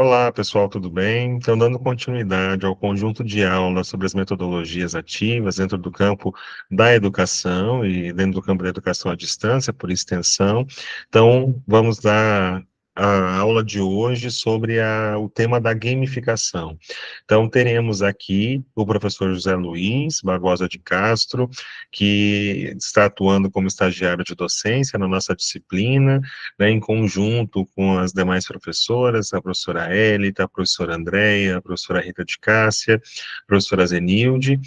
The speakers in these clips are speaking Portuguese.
Olá, pessoal, tudo bem? Então, dando continuidade ao conjunto de aulas sobre as metodologias ativas dentro do campo da educação e dentro do campo da educação à distância, por extensão. Então, vamos dar a aula de hoje sobre o tema da gamificação. Então, teremos aqui o professor José Luiz Barbosa de Castro, que está atuando como estagiário de docência na nossa disciplina, né, em conjunto com as demais professoras, a professora Élita, a professora Andréia, a professora Rita de Cássia, a professora Zenilde,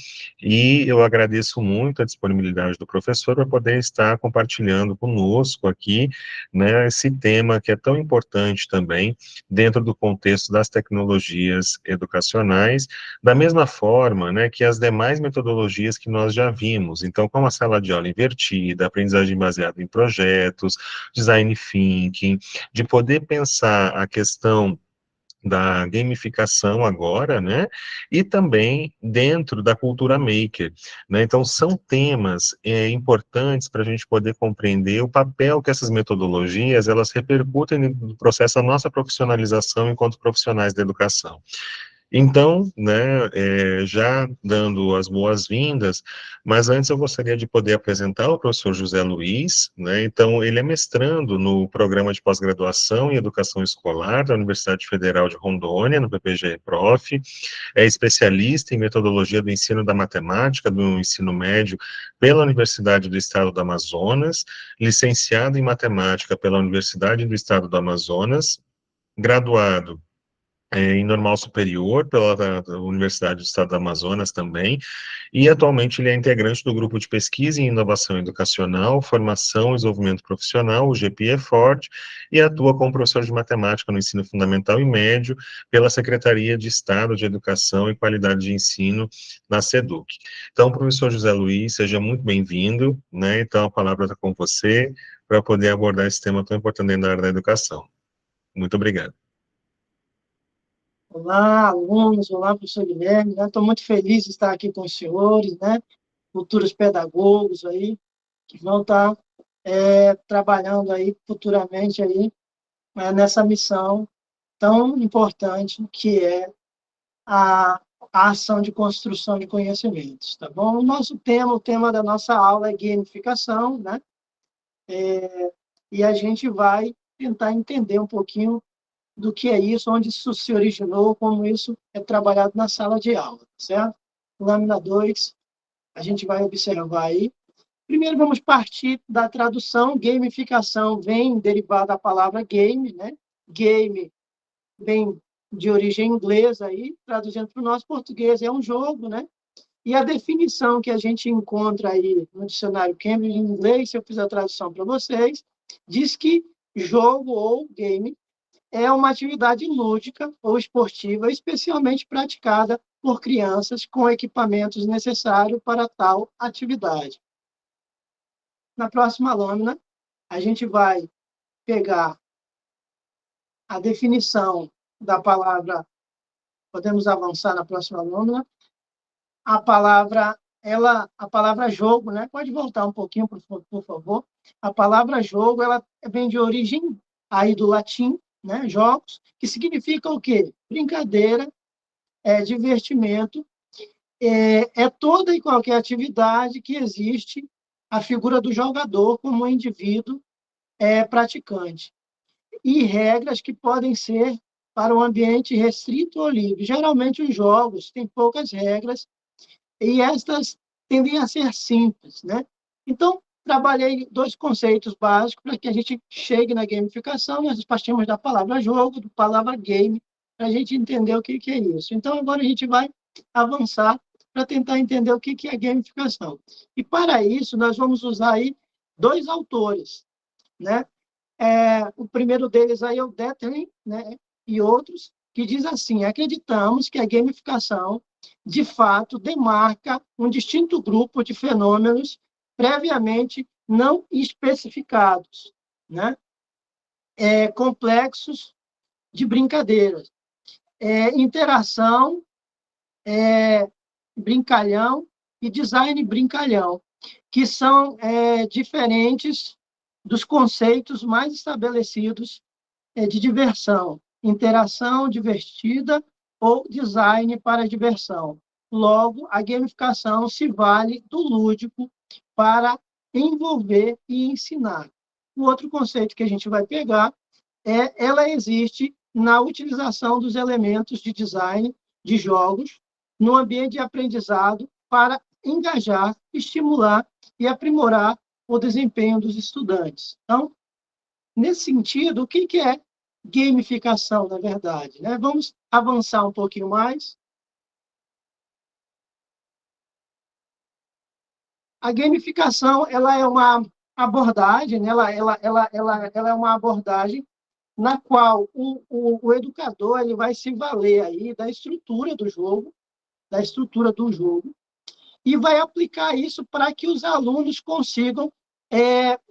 e eu agradeço muito a disponibilidade do professor para poder estar compartilhando conosco aqui, né, esse tema que é tão importante também dentro do contexto das tecnologias educacionais, da mesma forma, né, que as demais metodologias que nós já vimos. Então, como a sala de aula invertida, aprendizagem baseada em projetos, design thinking, de poder pensar a questão da gamificação agora, né, e também dentro da cultura maker, né, então são temas importantes para a gente poder compreender o papel que essas metodologias, elas repercutem no processo da nossa profissionalização enquanto profissionais da educação. Então, né, já dando as boas-vindas, mas antes eu gostaria de poder apresentar o professor José Luiz, né, então ele é mestrando no programa de pós-graduação em educação escolar da Universidade Federal de Rondônia, no PPG-Prof, é especialista em metodologia do ensino da matemática, do ensino médio, pela Universidade do Estado do Amazonas, licenciado em matemática pela Universidade do Estado do Amazonas, graduado em normal superior pela da Universidade do Estado do Amazonas também, e atualmente ele é integrante do grupo de pesquisa em inovação educacional, formação e desenvolvimento profissional, o GPE-FORT, e atua como professor de matemática no ensino fundamental e médio pela Secretaria de Estado de Educação e Qualidade de Ensino na SEDUC. Então, professor José Luiz, seja muito bem-vindo, né? Então, a palavra está com você para poder abordar esse tema tão importante dentro da área da educação. Muito obrigado. Olá, alunos, olá, professor Guilherme, né? Estou muito feliz de estar aqui com os senhores, né? Futuros pedagogos aí, que vão estar trabalhando aí futuramente aí, nessa missão tão importante que é a, a ação de construção de conhecimentos, tá bom? O tema da nossa aula é gamificação, né? E a gente vai tentar entender um pouquinho do que é isso, onde isso se originou, como isso é trabalhado na sala de aula, certo? Lâmina 2, a gente vai observar aí. Primeiro, vamos partir da tradução. Gamificação vem derivada da palavra game, né? Game vem de origem inglesa, aí, traduzindo para o nosso português, é um jogo, né? E a definição que a gente encontra aí no dicionário Cambridge em inglês, se eu fizer a tradução para vocês, diz que jogo ou game é uma atividade lúdica ou esportiva especialmente praticada por crianças com equipamentos necessários para tal atividade. Na próxima lâmina, a gente vai pegar a definição da palavra, podemos avançar na próxima lâmina, a palavra jogo, né? Pode voltar um pouquinho, por favor. A palavra jogo, ela vem de origem aí do latim, né? Jogos, que significa o quê? Brincadeira, divertimento, toda e qualquer atividade que existe a figura do jogador como um indivíduo praticante. E regras que podem ser para um ambiente restrito ou livre. Geralmente, os jogos têm poucas regras e estas tendem a ser simples, né? Então, trabalhei dois conceitos básicos para que a gente chegue na gamificação. Nós partimos da palavra jogo, da palavra game, para a gente entender o que é isso. Então, agora a gente vai avançar para tentar entender o que é gamificação. E, para isso, nós vamos usar aí dois autores, né? O primeiro deles aí é o Detling, né? E outros, que diz assim: acreditamos que a gamificação, de fato, demarca um distinto grupo de fenômenos previamente não especificados, né? Complexos de brincadeiras, interação, brincalhão e design brincalhão, que são diferentes dos conceitos mais estabelecidos de diversão, interação divertida ou design para diversão. Logo, a gamificação se vale do lúdico para envolver e ensinar. O outro conceito que a gente vai pegar ela existe na utilização dos elementos de design de jogos no ambiente de aprendizado para engajar, estimular e aprimorar o desempenho dos estudantes. Então, nesse sentido, o que é gamificação, na verdade? Né? Vamos avançar um pouquinho mais. A gamificação ela é uma abordagem, né? ela é uma abordagem na qual o educador ele vai se valer aí da estrutura do jogo, e vai aplicar isso para que os alunos consigam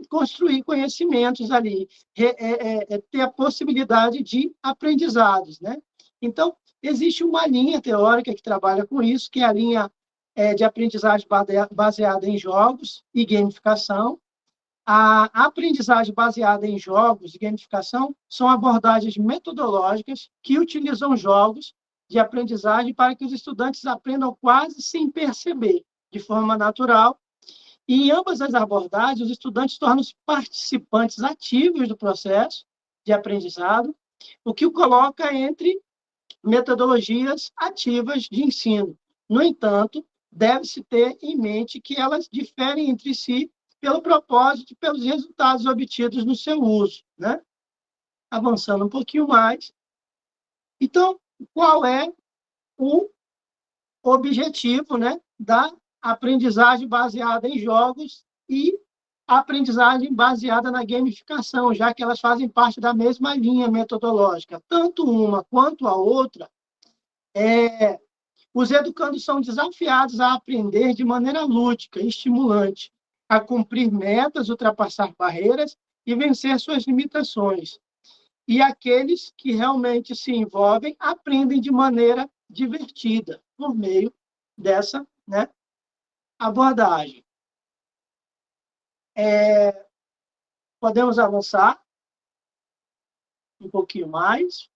construir conhecimentos ali, ter a possibilidade de aprendizados, né? Então, existe uma linha teórica que trabalha com isso, que é a linha de aprendizagem baseada em jogos e gamificação. A aprendizagem baseada em jogos e gamificação são abordagens metodológicas que utilizam jogos de aprendizagem para que os estudantes aprendam quase sem perceber, de forma natural. E em ambas as abordagens, os estudantes tornam-se participantes ativos do processo de aprendizado, o que o coloca entre metodologias ativas de ensino. No entanto, deve-se ter em mente que elas diferem entre si pelo propósito e pelos resultados obtidos no seu uso, né? Avançando um pouquinho mais. Então, qual é o objetivo, né, da aprendizagem baseada em jogos e aprendizagem baseada na gamificação, já que elas fazem parte da mesma linha metodológica? Tanto uma quanto a outra, os educandos são desafiados a aprender de maneira lúdica e estimulante, a cumprir metas, ultrapassar barreiras e vencer suas limitações. E aqueles que realmente se envolvem aprendem de maneira divertida, por meio dessa, né, abordagem. Podemos avançar um pouquinho mais.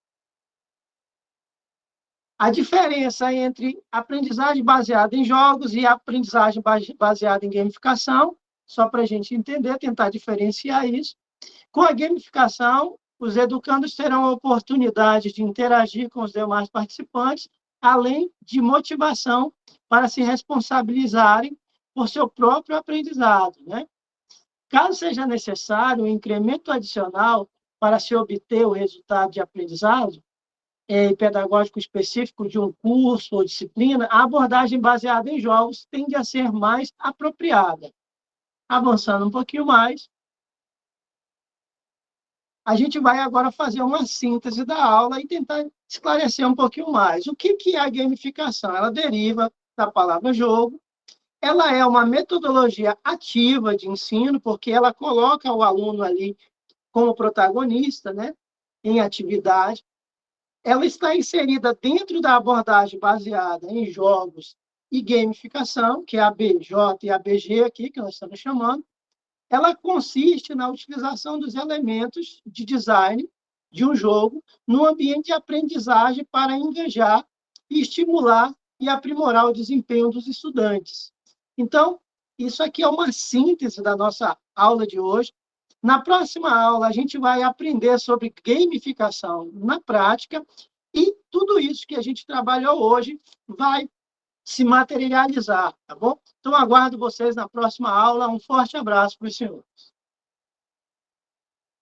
A diferença entre aprendizagem baseada em jogos e aprendizagem baseada em gamificação, só para a gente entender, tentar diferenciar isso. Com a gamificação, os educandos terão a oportunidade de interagir com os demais participantes, além de motivação para se responsabilizarem por seu próprio aprendizado, né? Caso seja necessário um incremento adicional para se obter o resultado de aprendizado pedagógico específico de um curso ou disciplina, a abordagem baseada em jogos tende a ser mais apropriada. Avançando um pouquinho mais, a gente vai agora fazer uma síntese da aula e tentar esclarecer um pouquinho mais. O que é a gamificação? Ela deriva da palavra jogo, ela é uma metodologia ativa de ensino, porque ela coloca o aluno ali como protagonista, né, em atividade. Ela está inserida dentro da abordagem baseada em jogos e gamificação, que é a BJ e a BG aqui, que nós estamos chamando. Ela consiste na utilização dos elementos de design de um jogo no ambiente de aprendizagem para engajar e estimular e aprimorar o desempenho dos estudantes. Então, isso aqui é uma síntese da nossa aula de hoje. Na próxima aula, a gente vai aprender sobre gamificação na prática e tudo isso que a gente trabalhou hoje vai se materializar, tá bom? Então, aguardo vocês na próxima aula. Um forte abraço para os senhores.